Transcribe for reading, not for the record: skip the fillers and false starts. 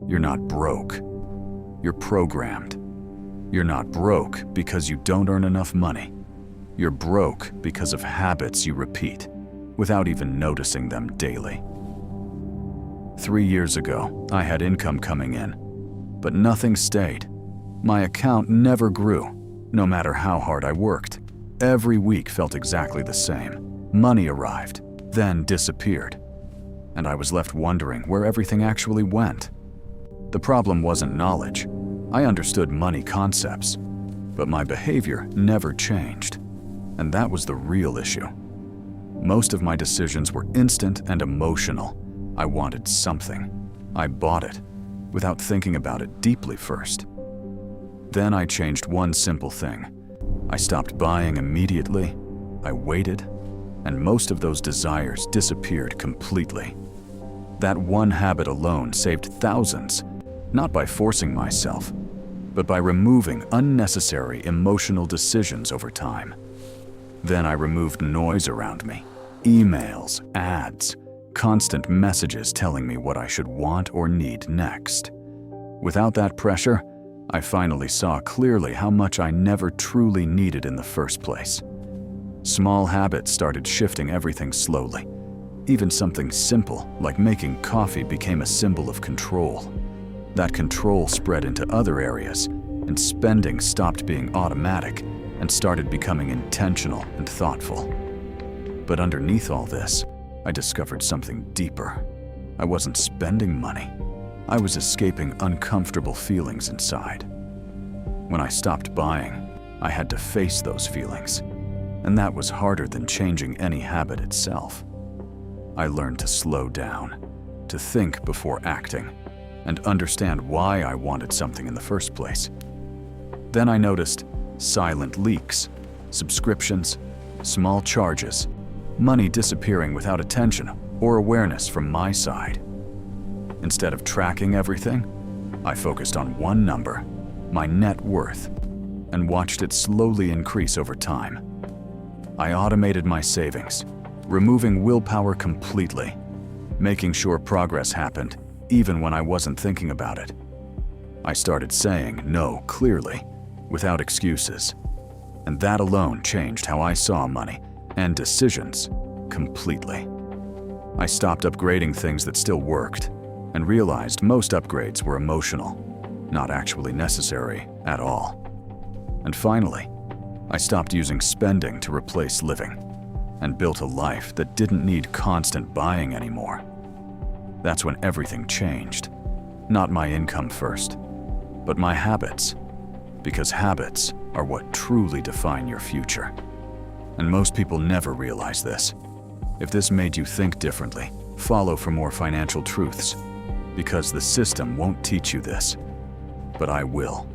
You're not broke. You're programmed. You're not broke because you don't earn enough money. You're broke because of habits you repeat without even noticing them daily. 3 years ago, I had income coming in, but nothing stayed. My account never grew, no matter how hard I worked. Every week felt exactly the same. Money arrived, then disappeared, and I was left wondering where everything actually went. The problem wasn't knowledge. I understood money concepts, but my behavior never changed, and that was the real issue. Most of my decisions were instant and emotional. I wanted something. I bought it, without thinking about it deeply first. Then I changed one simple thing. I stopped buying immediately, I waited, and most of those desires disappeared completely. That one habit alone saved thousands, not by forcing myself, but by removing unnecessary emotional decisions over time. Then I removed noise around me, emails, ads, constant messages telling me what I should want or need next. Without that pressure, I finally saw clearly how much I never truly needed in the first place. Small habits started shifting everything slowly. Even something simple like making coffee became a symbol of control. That control spread into other areas, and spending stopped being automatic and started becoming intentional and thoughtful. But underneath all this, I discovered something deeper. I wasn't spending money. I was escaping uncomfortable feelings inside. When I stopped buying, I had to face those feelings, and that was harder than changing any habit itself. I learned to slow down, to think before acting, and understand why I wanted something in the first place. Then I noticed silent leaks, subscriptions, small charges, money disappearing without attention or awareness from my side. Instead of tracking everything, I focused on one number, my net worth, and watched it slowly increase over time. I automated my savings, removing willpower completely, making sure progress happened even when I wasn't thinking about it. I started saying no clearly, without excuses, and that alone changed how I saw money and decisions completely. I stopped upgrading things that still worked and realized most upgrades were emotional, not actually necessary at all. And finally, I stopped using spending to replace living and built a life that didn't need constant buying anymore. That's when everything changed. Not my income first, but my habits, because habits are what truly define your future. And most people never realize this. If this made you think differently, follow for more financial truths, because the system won't teach you this, but I will.